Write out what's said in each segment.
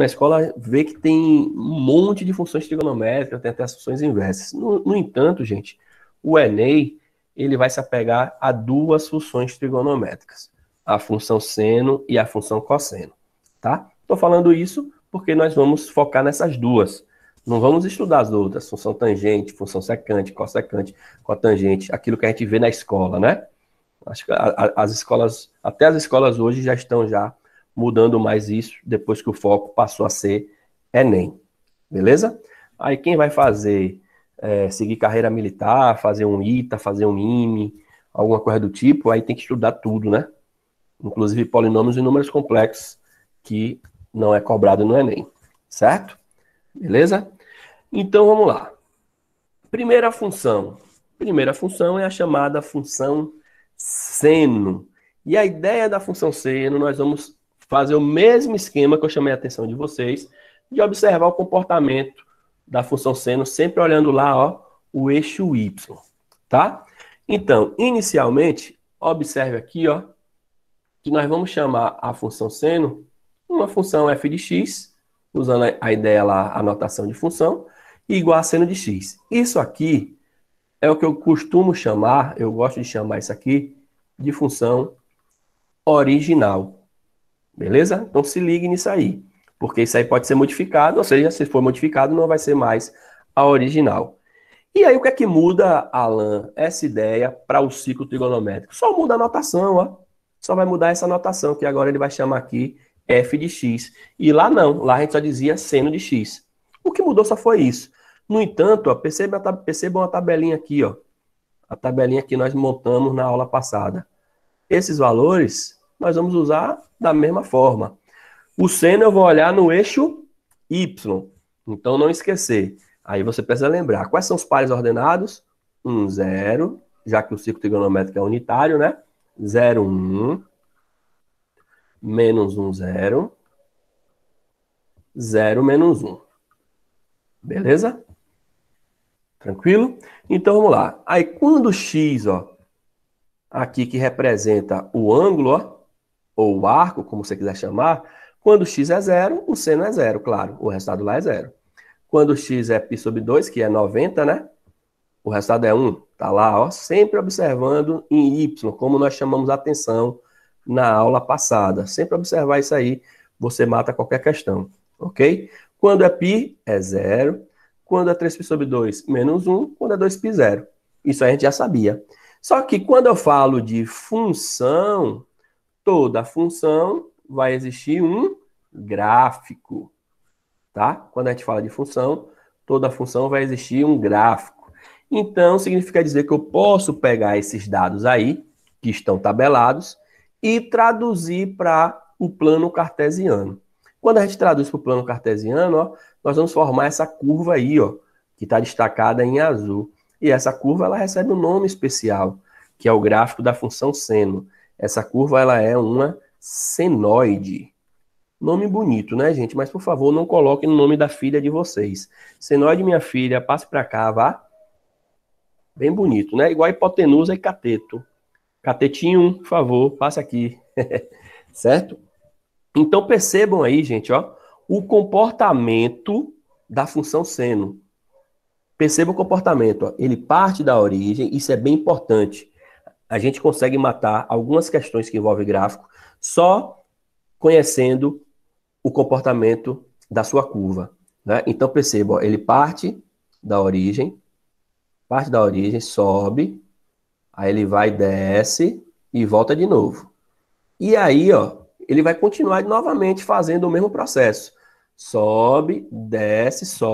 na escola vê que tem um monte de funções trigonométricas, tem até as funções inversas. No entanto, gente, o Enem, ele vai se apegar a duas funções trigonométricas, a função seno e a função cosseno, tá? Estou falando isso porque nós vamos focar nessas duas. Não vamos estudar as outras, função tangente, função secante, cossecante, cotangente, aquilo que a gente vê na escola, né? Acho que as escolas, até as escolas hoje já estão já mudando mais isso, depois que o foco passou a ser Enem, beleza? Aí quem vai fazer, seguir carreira militar, fazer um ITA, fazer um IME, alguma coisa do tipo, aí tem que estudar tudo, né? Inclusive polinômios e números complexos, que não é cobrado no Enem, certo? Beleza? Então vamos lá. Primeira função. Primeira função é a chamada função seno. E a ideia da função seno, nós vamos fazer o mesmo esquema que eu chamei a atenção de vocês, de observar o comportamento da função seno, sempre olhando lá, ó, o eixo y, tá? Então, inicialmente, observe aqui, ó, que nós vamos chamar a função seno uma função f de x, usando a ideia lá, a notação de função, igual a seno de x. Isso aqui é o que eu costumo chamar, eu gosto de chamar isso aqui, de função original. Beleza? Então se ligue nisso aí, porque isso aí pode ser modificado, ou seja, se for modificado, não vai ser mais a original. E aí o que é que muda, Alan, essa ideia para o ciclo trigonométrico? Só muda a notação, ó. Só vai mudar essa notação, que agora ele vai chamar aqui f de x. E lá não, lá a gente só dizia seno de x. O que mudou só foi isso. No entanto, ó, percebam a tabelinha aqui, ó. A tabelinha que nós montamos na aula passada. Esses valores nós vamos usar da mesma forma. O seno eu vou olhar no eixo y. Então não esquecer. Aí você precisa lembrar. Quais são os pares ordenados? 1, 0. Já que o ciclo trigonométrico é unitário, né? 0, 1. Menos 1, 0. 0, menos 1. Beleza? Tranquilo? Então vamos lá. Aí quando o x, ó, aqui que representa o ângulo, ó, ou o arco, como você quiser chamar, quando x é 0, o seno é 0, claro. O resultado lá é 0. Quando x é π sobre 2, que é 90, né? O resultado é 1. Tá lá, ó, sempre observando em y, como nós chamamos a atenção na aula passada. Sempre observar isso aí, você mata qualquer questão, ok? Quando é π, é 0. Quando é 3π sobre 2, menos 1. Quando é 2π, 0. Isso a gente já sabia. Só que quando eu falo de função, toda função vai existir um gráfico, tá? Quando a gente fala de função, toda função vai existir um gráfico. Então, significa dizer que eu posso pegar esses dados aí, que estão tabelados, e traduzir para o plano cartesiano. Quando a gente traduz para o plano cartesiano, ó, nós vamos formar essa curva aí, ó, que está destacada em azul. E essa curva ela recebe um nome especial, que é o gráfico da função seno. Essa curva ela é uma senoide. Nome bonito, né, gente? Mas, por favor, não coloquem no nome da filha de vocês. Senoide, minha filha, passe para cá, vá. Bem bonito, né? Igual hipotenusa e cateto. Catetinho, por favor, passe aqui. Certo? Então, percebam aí, gente, ó, o comportamento da função seno. Perceba o comportamento, ó. Ele parte da origem, isso é bem importante. A gente consegue matar algumas questões que envolvem gráfico só conhecendo o comportamento da sua curva, né? Então, perceba, ó, ele parte da origem, sobe, aí ele vai, desce e volta de novo. E aí, ó, ele vai continuar novamente fazendo o mesmo processo. Sobe, desce,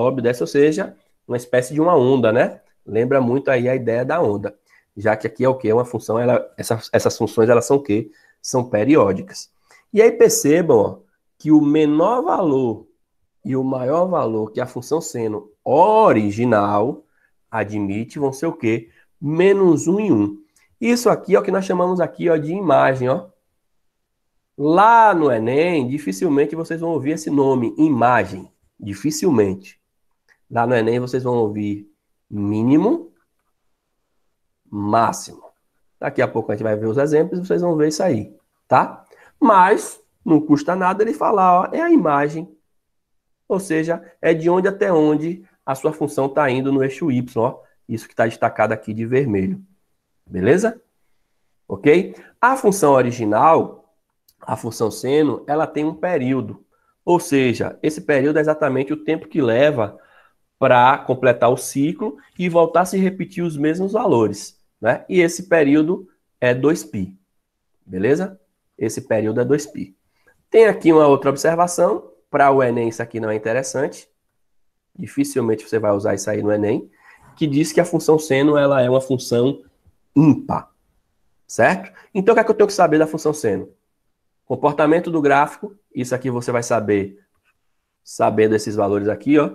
ou seja, uma espécie de uma onda, né? Lembra muito aí a ideia da onda. Já que aqui é o quê? Uma função, essas funções, elas são o quê? São periódicas. E aí percebam, ó, que o menor valor e o maior valor que a função seno original admite vão ser o quê? Menos 1 e 1. Isso aqui é o que nós chamamos aqui, ó, de imagem, ó. Lá no Enem, dificilmente vocês vão ouvir esse nome, imagem. Dificilmente. Lá no Enem vocês vão ouvir mínimo, máximo. Daqui a pouco a gente vai ver os exemplos e vocês vão ver isso aí, tá? Mas não custa nada ele falar, ó, é a imagem. Ou seja, é de onde até onde a sua função está indo no eixo Y, ó. Isso que está destacado aqui de vermelho. Beleza? Ok? A função original, a função seno, ela tem um período. Ou seja, esse período é exatamente o tempo que leva para completar o ciclo e voltar a se repetir os mesmos valores, né? E esse período é 2π, beleza? Esse período é 2π. Tem aqui uma outra observação, para o Enem isso aqui não é interessante, dificilmente você vai usar isso aí no Enem, que diz que a função seno ela é uma função ímpar, certo? Então o que é que eu tenho que saber da função seno? Comportamento do gráfico, isso aqui você vai saber sabendo esses valores aqui, ó,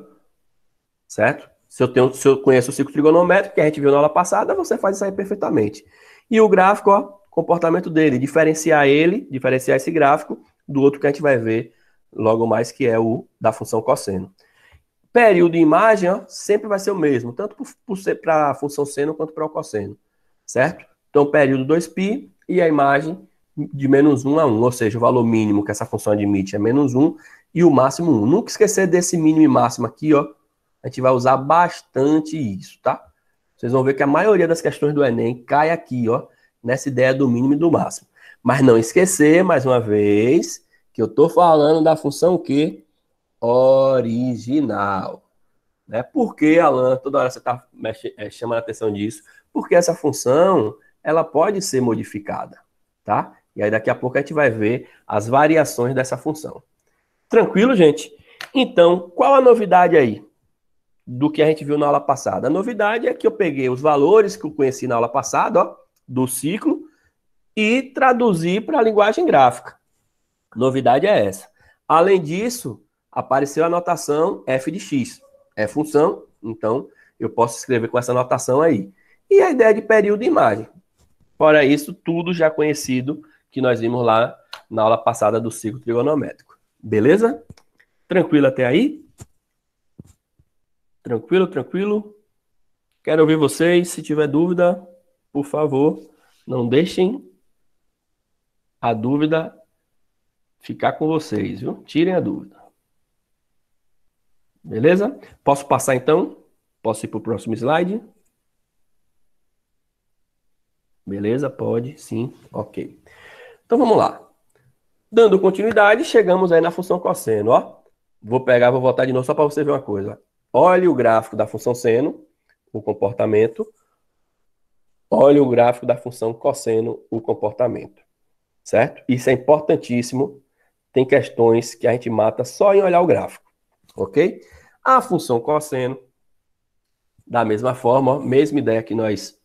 certo? Se eu conheço o ciclo trigonométrico, que a gente viu na aula passada, você faz isso aí perfeitamente. E o gráfico, ó, comportamento dele, diferenciar esse gráfico do outro que a gente vai ver logo mais, que é o da função cosseno. Período e imagem, ó, sempre vai ser o mesmo, tanto para a função seno quanto para o cosseno, certo? Então, período 2π e a imagem de menos 1 a 1, ou seja, o valor mínimo que essa função admite é menos 1 e o máximo 1. Nunca esquecer desse mínimo e máximo aqui, ó, a gente vai usar bastante isso, tá? Vocês vão ver que a maioria das questões do Enem cai aqui, ó, nessa ideia do mínimo e do máximo. Mas não esquecer, mais uma vez, que eu estou falando da função o quê? Original. Né? Por que, Alan, toda hora você está chamando a atenção disso? Porque essa função, ela pode ser modificada, tá? E aí daqui a pouco a gente vai ver as variações dessa função. Tranquilo, gente? Então, qual a novidade aí do que a gente viu na aula passada? A novidade é que eu peguei os valores que eu conheci na aula passada, ó, do ciclo, e traduzi para a linguagem gráfica. Novidade é essa. Além disso, apareceu a notação f de x. É função, então eu posso escrever com essa notação aí. E a ideia de período e imagem. Fora isso, tudo já conhecido que nós vimos lá na aula passada do ciclo trigonométrico. Beleza? Tranquilo até aí? Tranquilo, tranquilo? Quero ouvir vocês. Se tiver dúvida, por favor, não deixem a dúvida ficar com vocês, viu? Tirem a dúvida. Beleza? Posso passar então? Posso ir para o próximo slide? Beleza? Pode, sim. Ok. Então vamos lá. Dando continuidade, chegamos aí na função cosseno, ó. Vou voltar de novo só para você ver uma coisa. Olhe o gráfico da função seno, o comportamento. Olhe o gráfico da função cosseno, o comportamento. Certo? Isso é importantíssimo. Tem questões que a gente mata só em olhar o gráfico. Ok? A função cosseno, da mesma forma, ó, mesma ideia que nós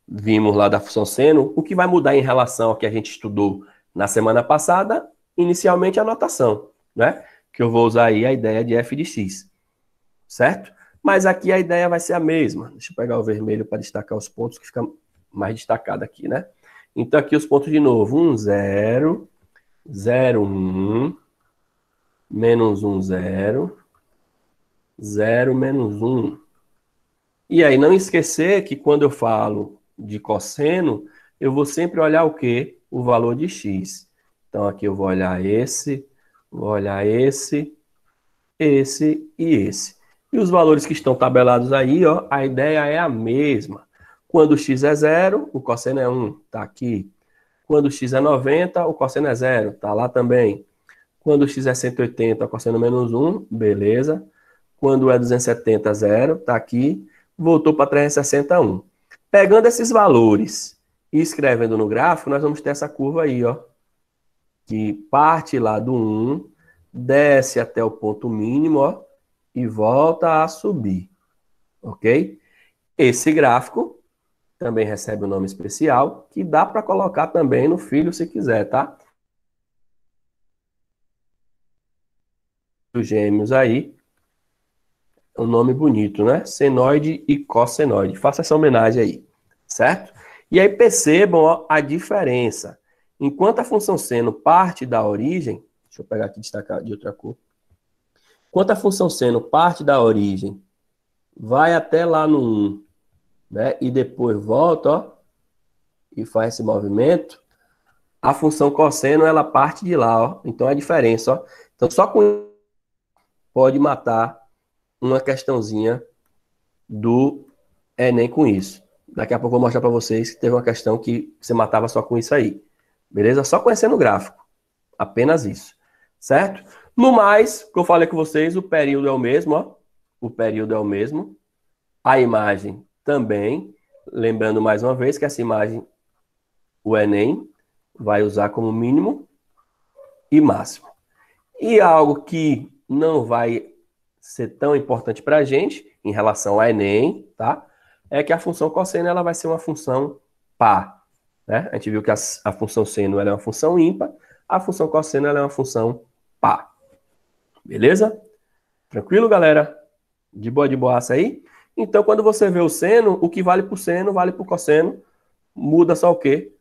vimos lá da função seno, o que vai mudar em relação ao que a gente estudou na semana passada, inicialmente a notação, né? Que eu vou usar aí a ideia de f de x, certo? Mas aqui a ideia vai ser a mesma. Deixa eu pegar o vermelho para destacar os pontos, que fica mais destacado aqui, né? Então aqui os pontos de novo, 1, 0, 0, 1, menos 1, 0, 0, menos 1. E aí não esquecer que quando eu falo de cosseno, eu vou sempre olhar o quê? O valor de x. Então aqui eu vou olhar esse e esse. E os valores que estão tabelados aí, ó, a ideia é a mesma. Quando x é 0, o cosseno é 1, tá aqui. Quando x é 90, o cosseno é 0, tá lá também. Quando x é 180, o cosseno é menos 1, beleza. Quando é 270, 0, tá aqui. Voltou para 360, 1. Pegando esses valores e escrevendo no gráfico, nós vamos ter essa curva aí, ó, que parte lá do 1, desce até o ponto mínimo, ó, e volta a subir, ok? Esse gráfico também recebe um nome especial, que dá para colocar também no filho se quiser, tá? Os gêmeos aí, um nome bonito, né? Senoide e cossenoide. Faça essa homenagem aí, certo? E aí percebam, ó, a diferença. Enquanto a função seno parte da origem, deixa eu pegar aqui e destacar de outra cor. Enquanto a função seno parte da origem, vai até lá no 1, né? E depois volta, ó, e faz esse movimento, a função cosseno, ela parte de lá, ó. Então, a diferença, ó. Então, só com pode matar uma questãozinha do Enem com isso. Daqui a pouco eu vou mostrar para vocês que teve uma questão que você matava só com isso aí. Beleza? Só conhecendo o gráfico. Apenas isso. Certo? No mais, que eu falei com vocês, o período é o mesmo, ó. O período é o mesmo. A imagem também. Lembrando mais uma vez que essa imagem, o Enem vai usar como mínimo e máximo. E algo que não vai ser tão importante para a gente, em relação ao Enem, tá? É que a função cosseno ela vai ser uma função par. Né? A gente viu que a função seno ela é uma função ímpar, a função cosseno ela é uma função par. Beleza? Tranquilo, galera? De boaça aí? Então, quando você vê o seno, o que vale para o seno, vale para o cosseno. Muda só o quê?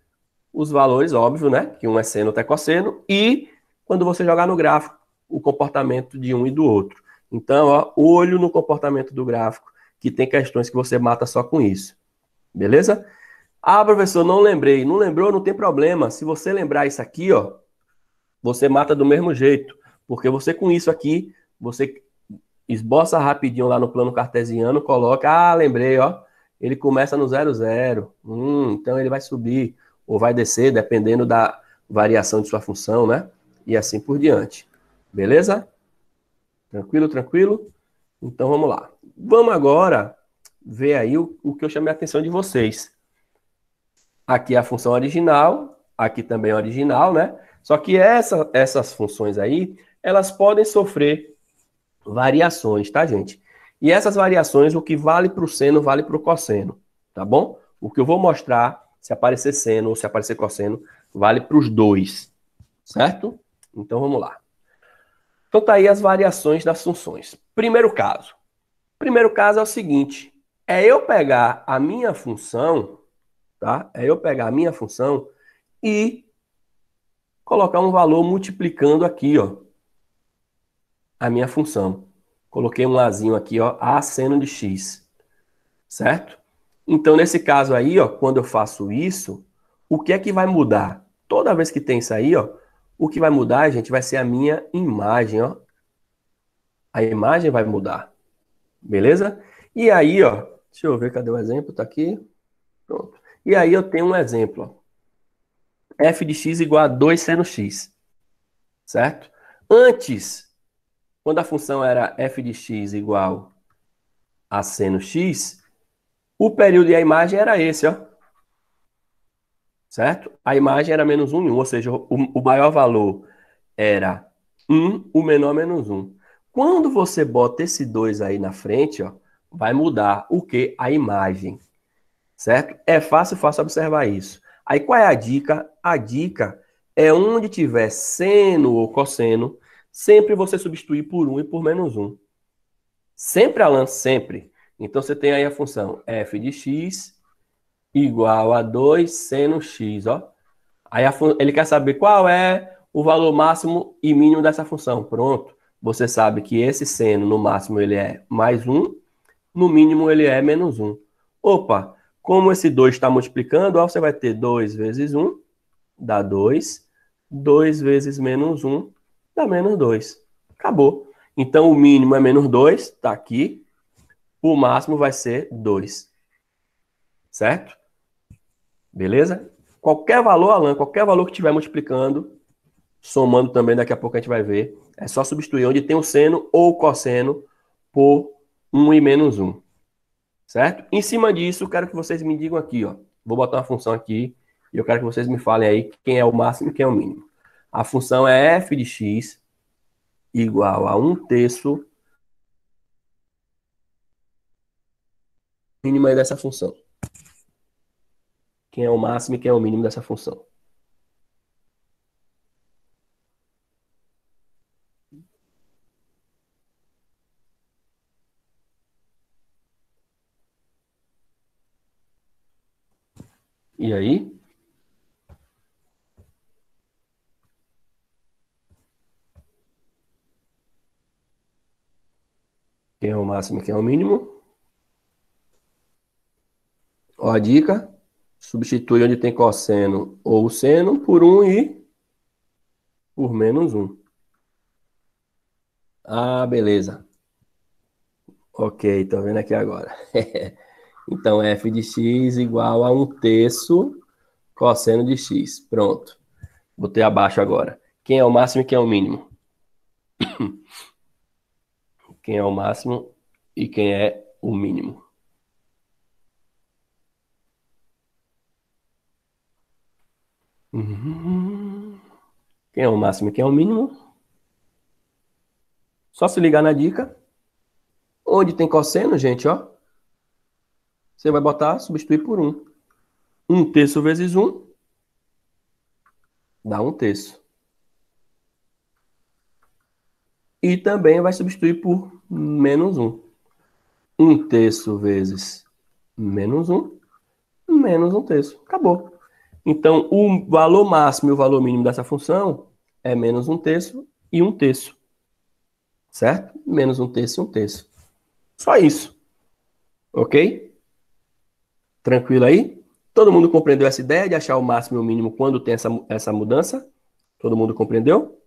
Os valores, óbvio, né? Que um é seno, outro é cosseno. E quando você jogar no gráfico, o comportamento de um e do outro. Então, ó, olho no comportamento do gráfico, que tem questões que você mata só com isso. Beleza? Ah, professor, não lembrei. Não lembrou, não tem problema. Se você lembrar isso aqui, ó, você mata do mesmo jeito. Porque você com isso aqui, você esboça rapidinho lá no plano cartesiano, coloca, lembrei, ó, ele começa no 0, 0. Então ele vai subir ou vai descer, dependendo da variação de sua função, né? E assim por diante. Beleza? Tranquilo, tranquilo? Então vamos lá. Vamos agora ver aí o que eu chamei a atenção de vocês. Aqui é a função original, aqui também é original, né? Só que essas funções aí, elas podem sofrer variações, tá, gente? E essas variações, o que vale para o seno, vale para o cosseno, tá bom? O que eu vou mostrar, se aparecer seno ou se aparecer cosseno, vale para os dois, certo? Então vamos lá. Então tá aí as variações das funções. Primeiro caso. Primeiro caso é o seguinte, é eu pegar a minha função, tá? É eu pegar a minha função e colocar um valor multiplicando aqui, ó, a minha função. Coloquei um lazinho aqui, ó, a seno de x, certo? Então, nesse caso aí, ó, quando eu faço isso, o que é que vai mudar? Toda vez que tem isso aí, ó, o que vai mudar, gente, vai ser a minha imagem, ó. A imagem vai mudar, beleza? E aí, ó, deixa eu ver, cadê o exemplo? Tá aqui. Pronto. E aí eu tenho um exemplo, ó. F de x igual a 2 seno x, certo? Antes, quando a função era f de x igual a seno x, o período e a imagem era esse, ó. Certo? A imagem era menos 1 e 1, ou seja, o maior valor era 1, o menor menos 1. Quando você bota esse 2 aí na frente, ó, vai mudar o que? A imagem. Certo? É fácil observar isso. Aí qual é a dica? A dica é onde tiver seno ou cosseno, sempre você substituir por 1 e por menos 1. Sempre, Alan, sempre. Então você tem aí a função f de x igual a 2 seno x, ó. Aí ele quer saber qual é o valor máximo e mínimo dessa função. Pronto. Você sabe que esse seno, no máximo, ele é mais 1, no mínimo, ele é menos 1. Opa, como esse 2 está multiplicando, ó, você vai ter 2 vezes 1, dá 2. 2 vezes menos 1, dá menos 2. Acabou. Então, o mínimo é menos 2, está aqui. O máximo vai ser 2. Certo? Beleza? Qualquer valor, Alan, qualquer valor que estiver multiplicando, somando também, daqui a pouco a gente vai ver, é só substituir onde tem o seno ou o cosseno por 1 e menos 1. Certo? Em cima disso, eu quero que vocês me digam aqui, ó. Vou botar uma função aqui e eu quero que vocês me falem aí quem é o máximo e quem é o mínimo. A função é f de x igual a 1/3 mínima dessa função. Quem é o máximo e quem é o mínimo dessa função. E aí? Quem é o máximo e quem é o mínimo? Ó a dica. Substitui onde tem cosseno ou seno por 1 e por menos 1. Ah, beleza. Ok, tô vendo aqui agora. Então, f de x igual a 1/3 cosseno de x. Pronto. Botei abaixo agora. Quem é o máximo e quem é o mínimo? Quem é o máximo e quem é o mínimo? Quem é o máximo e quem é o mínimo? Só se ligar na dica. Onde tem cosseno, gente, ó, você vai botar, substituir por 1. 1/3 vezes 1 dá 1/3. E também vai substituir por menos 1. 1/3 vezes menos 1, menos 1/3. Acabou. Então, o valor máximo e o valor mínimo dessa função é menos 1/3 e 1/3. Certo? Menos 1/3 e 1/3. Só isso. Ok? Tranquilo aí? Todo mundo compreendeu essa ideia de achar o máximo e o mínimo quando tem essa mudança? Todo mundo compreendeu?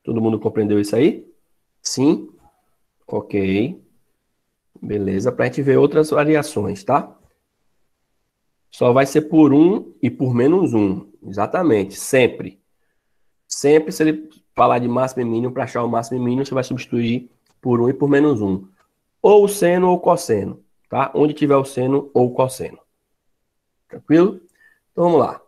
Todo mundo compreendeu isso aí? Sim? Ok. Beleza. Para a gente ver outras variações, tá? Só vai ser por 1 e por menos 1. Exatamente. Sempre. Sempre, se ele falar de máximo e mínimo, para achar o máximo e mínimo, você vai substituir por 1 e por menos 1. Ou o seno ou o cosseno, tá? Onde tiver o seno ou o cosseno. Tranquilo? Então vamos lá.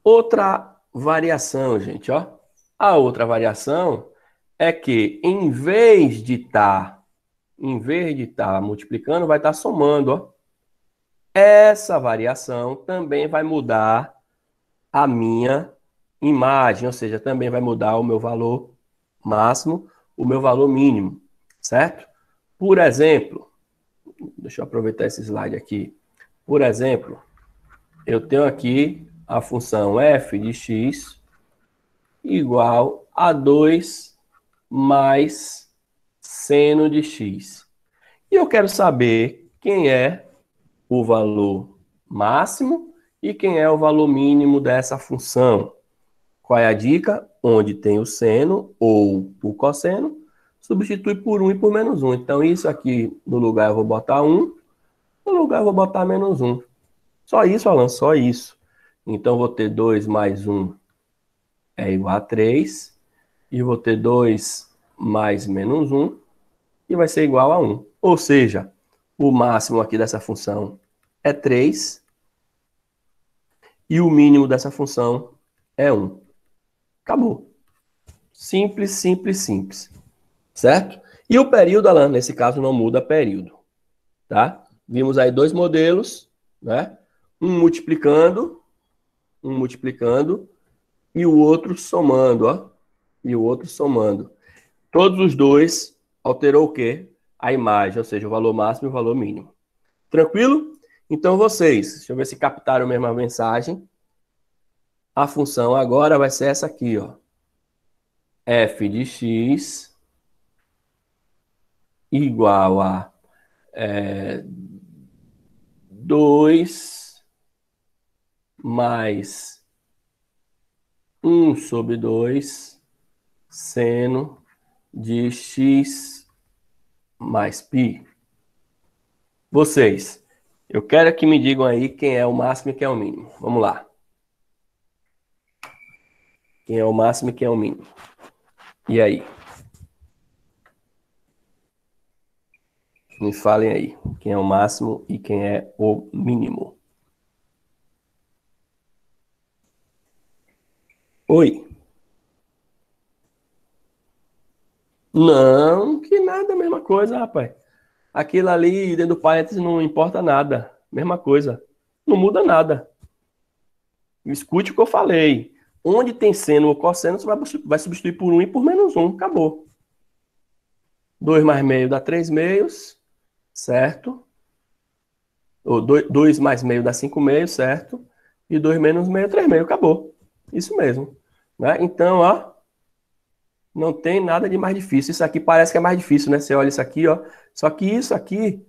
Outra variação, gente, ó. A outra variação é que em vez de estar multiplicando, vai estar somando, ó. Essa variação também vai mudar a minha imagem, ou seja, também vai mudar o meu valor máximo, o meu valor mínimo, certo? Por exemplo, deixa eu aproveitar esse slide aqui. Por exemplo, eu tenho aqui a função f de x igual a 2 mais seno de x. E eu quero saber quem é o valor máximo e quem é o valor mínimo dessa função. Qual é a dica? Onde tem o seno ou o cosseno, substitui por 1 e por menos 1. Então, isso aqui, no lugar eu vou botar 1, no lugar eu vou botar menos 1. Só isso, Alan, só isso. Então, eu vou ter 2 mais 1 é igual a 3. E vou ter 2 mais menos 1, e vai ser igual a 1. Ou seja, o máximo aqui dessa função é 3, e o mínimo dessa função é 1. Acabou. Simples, simples, simples. Certo? E o período, Alan, nesse caso não muda período. Tá? Vimos aí dois modelos, né? Um multiplicando, e o outro somando, ó. E o outro somando. Todos os dois alterou o quê? A imagem, ou seja, o valor máximo e o valor mínimo. Tranquilo? Então vocês, deixa eu ver se captaram mesmo a mensagem. A função agora vai ser essa aqui, ó. F de x igual a 2 mais 1/2 seno de x mais π. Vocês, eu quero que me digam aí quem é o máximo e quem é o mínimo. Vamos lá. Quem é o máximo e quem é o mínimo? E aí? Me falem aí. Quem é o máximo e quem é o mínimo? Oi? Não, que nada, mesma coisa, rapaz. Aquilo ali dentro do parênteses não importa nada. Mesma coisa. Não muda nada. Escute o que eu falei. Onde tem seno ou cosseno, você vai substituir por 1 e por menos 1. Acabou. 2 mais meio dá 3 meios, certo? Ou 2 mais meio dá 5 meios, certo? E 2 menos meio, 3 meio. Acabou. Isso mesmo. Né? Então, ó, não tem nada de mais difícil. Isso aqui parece que é mais difícil, né? Você olha isso aqui, ó. Só que isso aqui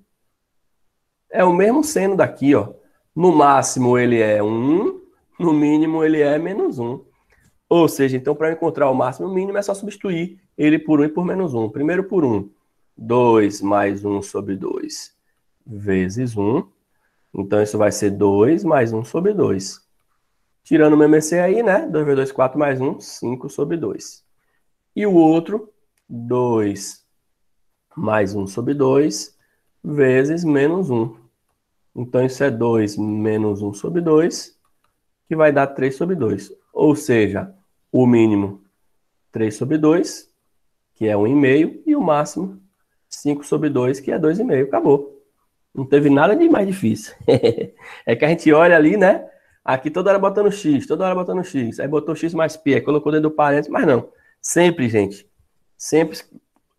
é o mesmo seno daqui, ó. No máximo ele é 1, no mínimo ele é menos 1. Ou seja, então, para encontrar o máximo e o mínimo, é só substituir ele por 1 e por menos 1. Primeiro por 1. 2 mais 1 sobre 2 vezes 1. Então, isso vai ser 2 mais 1 sobre 2. Tirando o MMC aí, né? 2 vezes 2, 4 mais 1, 5 sobre 2. E o outro, 2 mais 1 sobre 2 vezes menos 1. Então, isso é 2 menos 1 sobre 2, que vai dar 3 sobre 2. Ou seja, o mínimo 3 sobre 2, que é 1,5, e o máximo 5 sobre 2, que é 2,5. Acabou. Não teve nada de mais difícil. É que a gente olha ali, né? Aqui toda hora botando X, toda hora botando X. Aí botou X mais P, aí colocou dentro do parênteses, mas não. Sempre, gente, sempre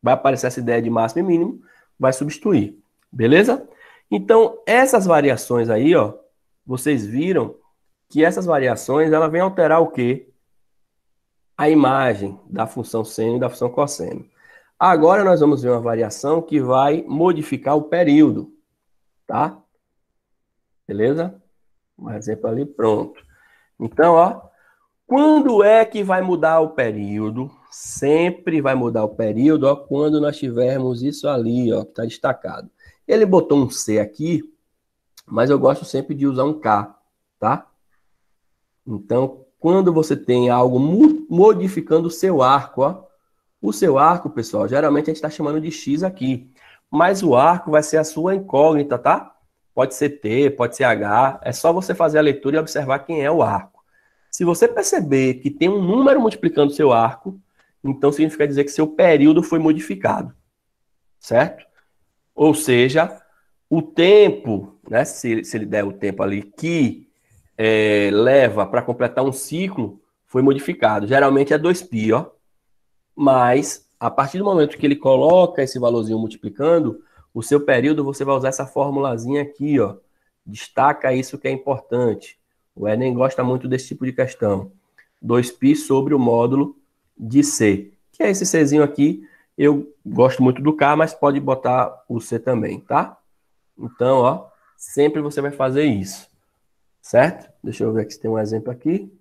vai aparecer essa ideia de máximo e mínimo, vai substituir. Beleza? Então, essas variações aí, ó, vocês viram que essas variações, ela vem alterar o quê? A imagem da função seno e da função cosseno. Agora nós vamos ver uma variação que vai modificar o período, tá? Beleza? Um exemplo ali, pronto. Então, ó, quando é que vai mudar o período? Sempre vai mudar o período, ó, quando nós tivermos isso ali, ó, que está destacado. Ele botou um C aqui, mas eu gosto sempre de usar um K, tá? Então, quando você tem algo modificando o seu arco, ó, o seu arco, pessoal, geralmente a gente está chamando de X aqui, mas o arco vai ser a sua incógnita, tá? Pode ser T, pode ser H, é só você fazer a leitura e observar quem é o arco. Se você perceber que tem um número multiplicando o seu arco, então significa dizer que seu período foi modificado, certo? Ou seja, o tempo, né, se ele der o tempo ali que leva para completar um ciclo, foi modificado. Geralmente é 2π, ó. Mas, a partir do momento que ele coloca esse valorzinho multiplicando, o seu período, você vai usar essa formulazinha aqui, ó. Destaca isso que é importante. O Enem gosta muito desse tipo de questão. 2π sobre o módulo de C. Que é esse Czinho aqui. Eu gosto muito do K, mas pode botar o C também, tá? Então, ó, sempre você vai fazer isso. Certo? Deixa eu ver aqui se tem um exemplo aqui.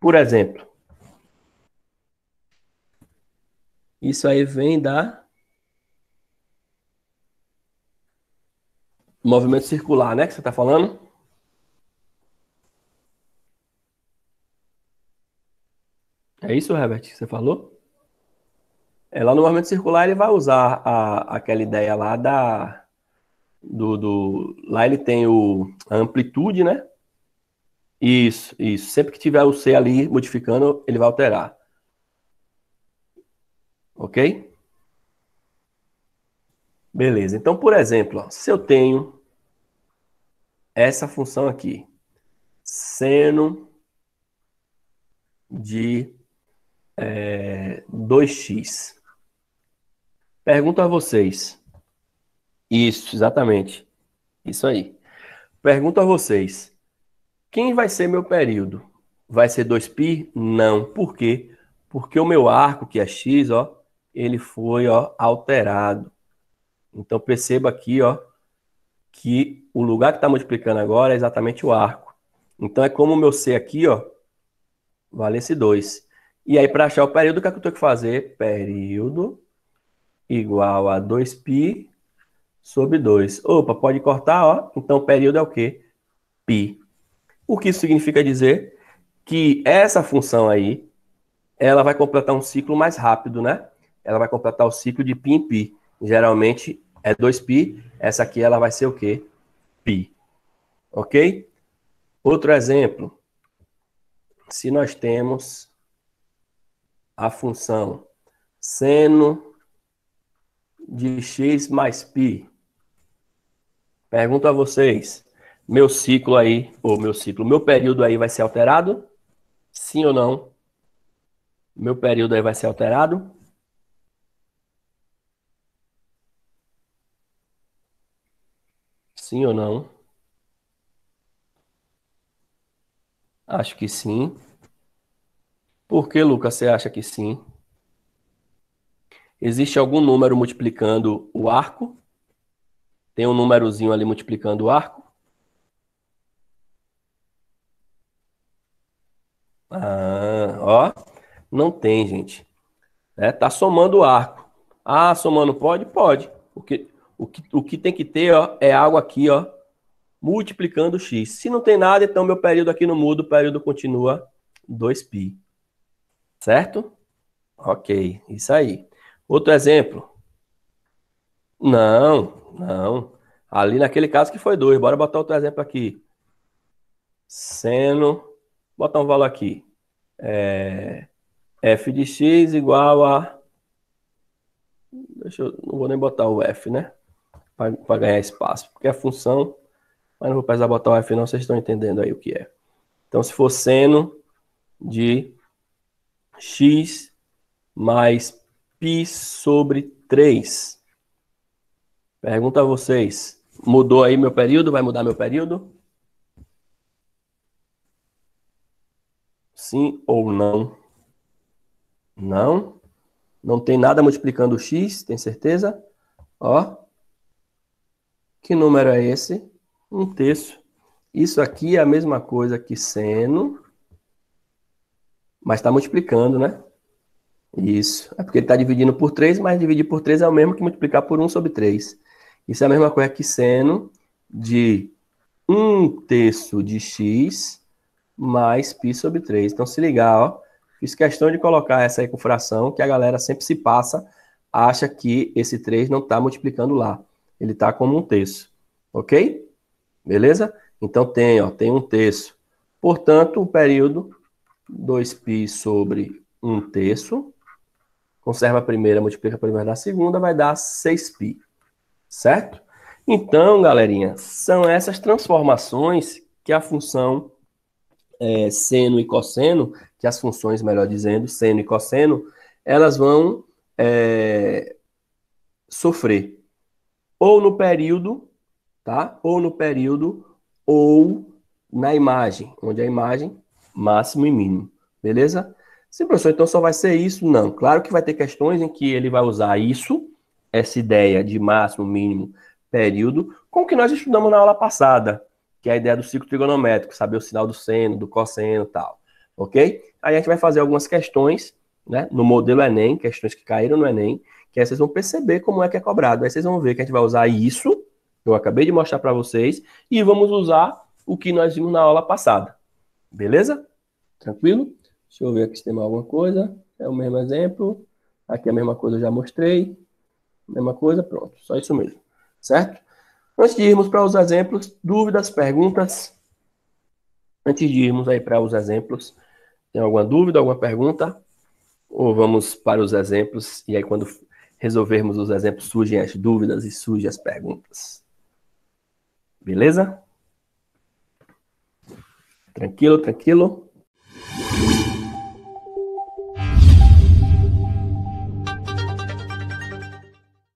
Por exemplo, isso aí vem da movimento circular, né? Que você está falando? É isso, Herbert, que você falou? Lá no movimento circular ele vai usar aquela ideia lá lá ele tem a amplitude, né? Isso, isso. Sempre que tiver o C ali modificando, ele vai alterar. Ok? Beleza. Então, por exemplo, ó, se eu tenho essa função aqui, seno de 2x. Pergunto a vocês. Isso, exatamente. Isso aí. Pergunto a vocês. Quem vai ser meu período? Vai ser 2π? Não. Por quê? Porque o meu arco, que é x, ó, ele foi, ó, alterado. Então perceba aqui, ó, que o lugar que está multiplicando agora é exatamente o arco. Então é como o meu C aqui, ó, vale esse 2. E aí, para achar o período, o que é que eu tenho que fazer? Período igual a 2π sobre 2. Opa, pode cortar, ó. Então, período é o quê? Π. O que isso significa dizer? Que essa função aí, ela vai completar um ciclo mais rápido, né? Ela vai completar o ciclo de π em π. Geralmente é 2π. Essa aqui, ela vai ser o quê? Π. Ok? Outro exemplo. Se nós temos a função seno de x mais π. Pergunto a vocês, meu ciclo aí, meu período aí vai ser alterado? Sim ou não? Meu período aí vai ser alterado? Sim ou não? Acho que sim. Por que, Lucas, você acha que sim? Existe algum número multiplicando o arco? Tem um númerozinho ali multiplicando o arco? Ah, ó. Não tem, gente. Tá somando o arco. Ah, somando pode? Pode. O que tem que ter, ó, é algo aqui, ó, multiplicando x. Se não tem nada, então meu período aqui não muda, o período continua 2π. Certo? Ok, isso aí. Outro exemplo. Não, não. Ali naquele caso que foi 2. Bora botar outro exemplo aqui. Seno, botar um valor aqui. F de x igual a... não vou nem botar o f, né? Para ganhar espaço. Porque é função, mas não vou precisar botar o f não, vocês estão entendendo aí o que é. Então, se for seno de x mais π sobre 3. Pergunta a vocês. Mudou aí meu período? Vai mudar meu período? Sim ou não? Não? Não tem nada multiplicando x, tem certeza? Ó, que número é esse? 1/3. Isso aqui é a mesma coisa que seno, mas está multiplicando, né? Isso. É porque ele está dividindo por 3, mas dividir por 3 é o mesmo que multiplicar por 1/3. Isso é a mesma coisa que seno de 1/3 de x mais π sobre 3. Então, se ligar, ó. Fiz questão de colocar essa aí com fração, que a galera sempre se passa, acha que esse 3 não está multiplicando lá. Ele está como 1/3. Ok? Beleza? Então, tem 1/3. Portanto, o período 2π sobre 1/3. Conserva a primeira, multiplica a primeira da segunda, vai dar 6π. Certo? Então, galerinha, são essas transformações que a função seno e cosseno, que as funções, melhor dizendo, seno e cosseno, elas vão sofrer ou no período, tá? Ou no período, ou na imagem, onde a imagem, máximo e mínimo, beleza? Sim, professor, então só vai ser isso? Não. Claro que vai ter questões em que ele vai usar isso, essa ideia de máximo, mínimo, período, com o que nós estudamos na aula passada, que é a ideia do ciclo trigonométrico, saber o sinal do seno, do cosseno e tal, ok? Aí a gente vai fazer algumas questões, né, no modelo Enem, questões que caíram no Enem, que aí vocês vão perceber como é que é cobrado. Aí vocês vão ver que a gente vai usar isso, que eu acabei de mostrar para vocês, e vamos usar o que nós vimos na aula passada. Beleza? Tranquilo? Deixa eu ver aqui se tem mais alguma coisa. É o mesmo exemplo. Aqui a mesma coisa eu já mostrei. Mesma coisa, pronto. Só isso mesmo. Certo? Antes de irmos para os exemplos, dúvidas, perguntas? Antes de irmos aí para os exemplos, tem alguma dúvida, alguma pergunta? Ou vamos para os exemplos e aí quando resolvermos os exemplos surgem as dúvidas e surgem as perguntas? Beleza? Tranquilo, tranquilo?